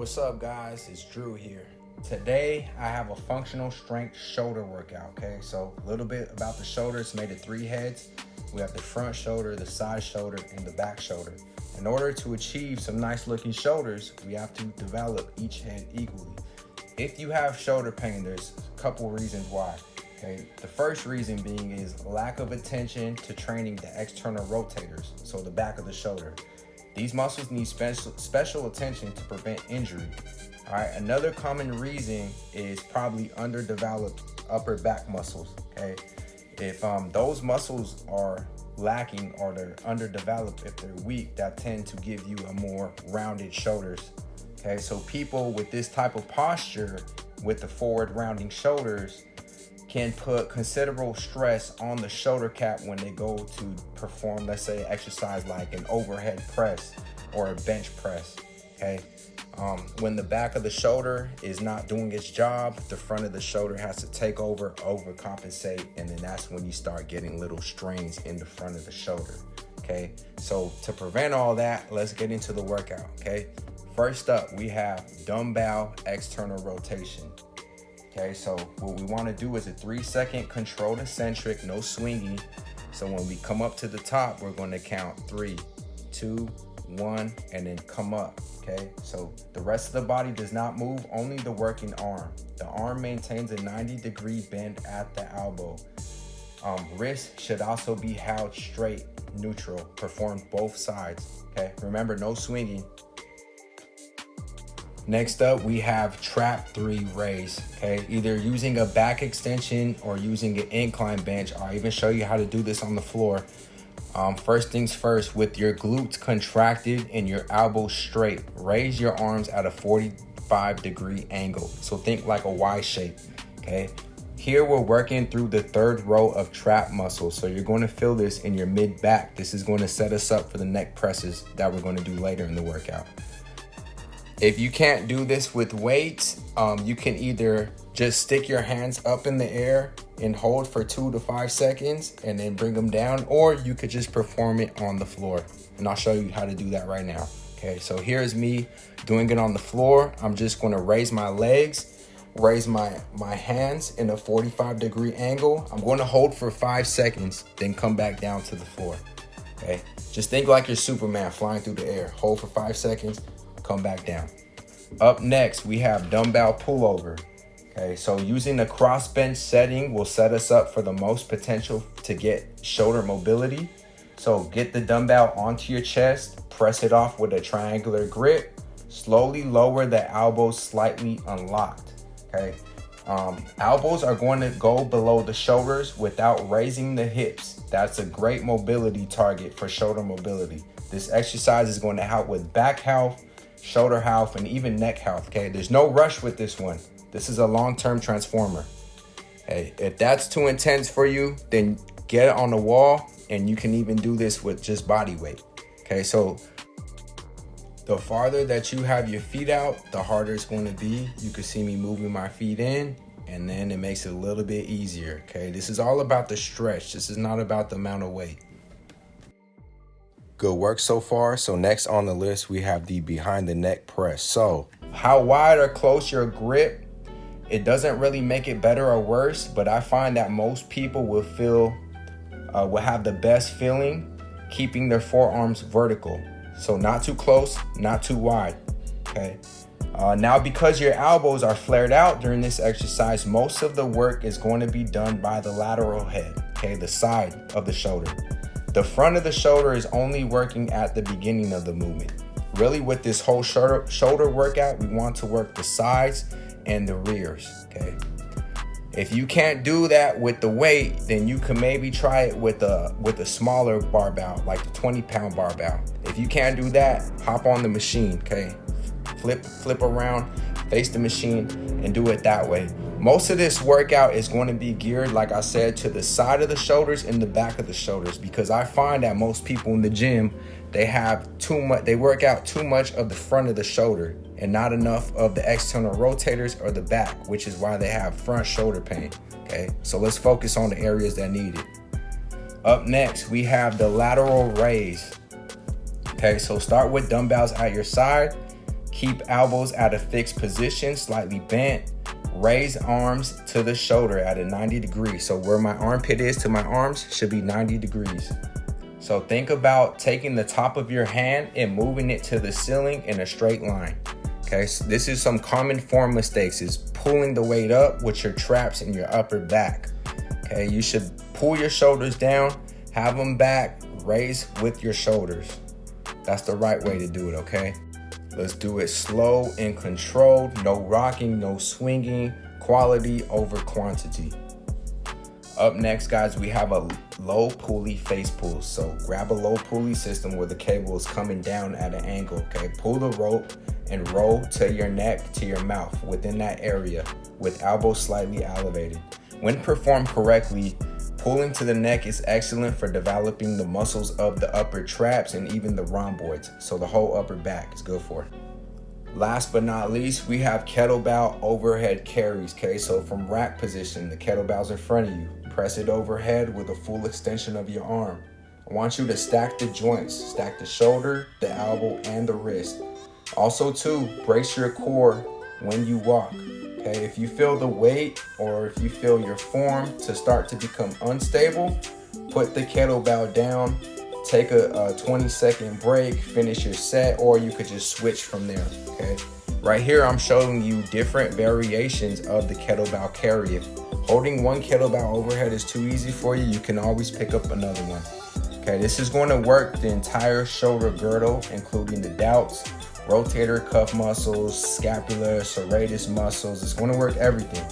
What's up, guys? It's Drew here. Today I have a functional strength shoulder workout. Okay, so a little bit about the shoulder. It's made of 3 heads. We have the front shoulder, the side shoulder, and the back shoulder. In order to achieve some nice looking shoulders, we have to develop each head equally. If you have shoulder pain, there's a couple reasons why. Okay, the first reason being is lack of attention to training the external rotators, so the back of the shoulder. These muscles need special attention to prevent injury. All right, another common reason is probably underdeveloped upper back muscles. Okay, if those muscles are lacking or they're underdeveloped, if they're weak, that tend to give you a more rounded shoulders. Okay, so people with this type of posture, with the forward rounding shoulders, can put considerable stress on the shoulder cap when they go to perform, let's say, exercise like an overhead press or a bench press. Okay, when the back of the shoulder is not doing its job, the front of the shoulder has to take over, overcompensate, and then that's when you start getting little strains in the front of the shoulder. Okay, so to prevent all that, let's get into the workout. Okay, first up, we have dumbbell external rotation. Okay, so what we want to do is a 3-second controlled eccentric, no swinging. So when we come up to the top, we're going to count 3, 2, 1, and then come up. Okay, so the rest of the body does not move, only the working arm. The arm maintains a 90-degree bend at the elbow. Wrist should also be held straight, neutral, performed both sides. Okay, remember, no swinging. Next up, we have trap 3 raise. Okay, either using a back extension or using an incline bench. I'll even show you how to do this on the floor. First things first, with your glutes contracted and your elbows straight, raise your arms at a 45-degree angle. So think like a Y shape. Okay, here we're working through the 3rd row of trap muscles. So you're going to feel this in your mid back. This is going to set us up for the neck presses that we're going to do later in the workout. If you can't do this with weights, you can either just stick your hands up in the air and hold for 2 to 5 seconds and then bring them down, or you could just perform it on the floor. And I'll show you how to do that right now. Okay, so here's me doing it on the floor. I'm just going to raise my legs, raise my hands in a 45-degree angle. I'm going to hold for 5 seconds, then come back down to the floor. Okay, just think like you're Superman flying through the air. Hold for 5 seconds. Come back down. Up next, we have dumbbell pullover. Okay, so using the cross bench setting will set us up for the most potential to get shoulder mobility. So get the dumbbell onto your chest, press it off with a triangular grip, slowly lower the elbows slightly unlocked. Okay, elbows are going to go below the shoulders without raising the hips. That's a great mobility target for shoulder mobility. This exercise is going to help with back health, shoulder health, and even neck health. Okay, there's no rush with this one. This is a long-term transformer. Hey, if that's too intense for you, then get it on the wall, and you can even do this with just body weight. Okay, so the farther that you have your feet out, the harder it's going to be. You can see me moving my feet in, and then it makes it a little bit easier. Okay, this is all about the stretch. This is not about the amount of weight. Good work so far. So next on the list, we have the behind the neck press. So how wide or close your grip, it doesn't really make it better or worse, but I find that most people will have the best feeling keeping their forearms vertical. So not too close, not too wide. Okay. Now, because your elbows are flared out during this exercise, most of the work is going to be done by the lateral head. Okay, the side of the shoulder. The front of the shoulder is only working at the beginning of the movement. Really, with this whole shoulder workout, we want to work the sides and the rears, okay? If you can't do that with the weight, then you can maybe try it with a smaller barbell, like the 20-pound barbell. If you can't do that, hop on the machine, okay? Flip around, face the machine, and do it that way. Most of this workout is going to be geared, like I said, to the side of the shoulders and the back of the shoulders, because I find that most people in the gym, they work out too much of the front of the shoulder and not enough of the external rotators or the back, which is why they have front shoulder pain. Okay, so let's focus on the areas that need it. Up next, we have the lateral raise. Okay, so start with dumbbells at your side. Keep elbows at a fixed position, slightly bent. Raise arms to the shoulder at a 90 degrees. So where my armpit is to my arms should be 90 degrees. So think about taking the top of your hand and moving it to the ceiling in a straight line. Okay, so this is some common form mistakes, is pulling the weight up with your traps in your upper back. Okay, you should pull your shoulders down, have them back, raise with your shoulders. That's the right way to do it, okay? Let's do it slow and controlled, no rocking, no swinging, quality over quantity. Up next, guys, we have a low pulley face pull. So grab a low pulley system where the cable is coming down at an angle, okay? Pull the rope and roll to your neck, to your mouth, within that area, with elbows slightly elevated. When performed correctly, pulling to the neck is excellent for developing the muscles of the upper traps and even the rhomboids, so the whole upper back is good for it. Last but not least, we have kettlebell overhead carries, okay? So from rack position, the kettlebell's in front of you. Press it overhead with a full extension of your arm. I want you to stack the joints, stack the shoulder, the elbow, and the wrist. Also too, brace your core when you walk, okay? If you feel the weight or if you feel your form to start to become unstable, put the kettlebell down, take a 20-second break, finish your set, or you could just switch from there, okay? Right here, I'm showing you different variations of the kettlebell carry. If holding one kettlebell overhead is too easy for you, you can always pick up another one. Okay, this is going to work the entire shoulder girdle, including the delts, rotator cuff muscles, scapula, serratus muscles. It's going to work everything.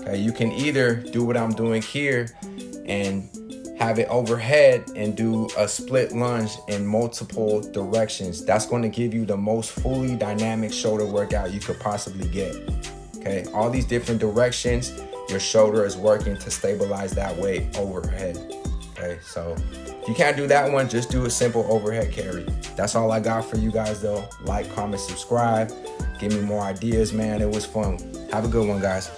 Okay, you can either do what I'm doing here and have it overhead and do a split lunge in multiple directions. That's going to give you the most fully dynamic shoulder workout you could possibly get. Okay, all these different directions, your shoulder is working to stabilize that weight overhead. Okay, so if you can't do that one, just do a simple overhead carry. That's all I got for you guys though. Like, comment, subscribe. Give me more ideas, man. It was fun. Have a good one, guys.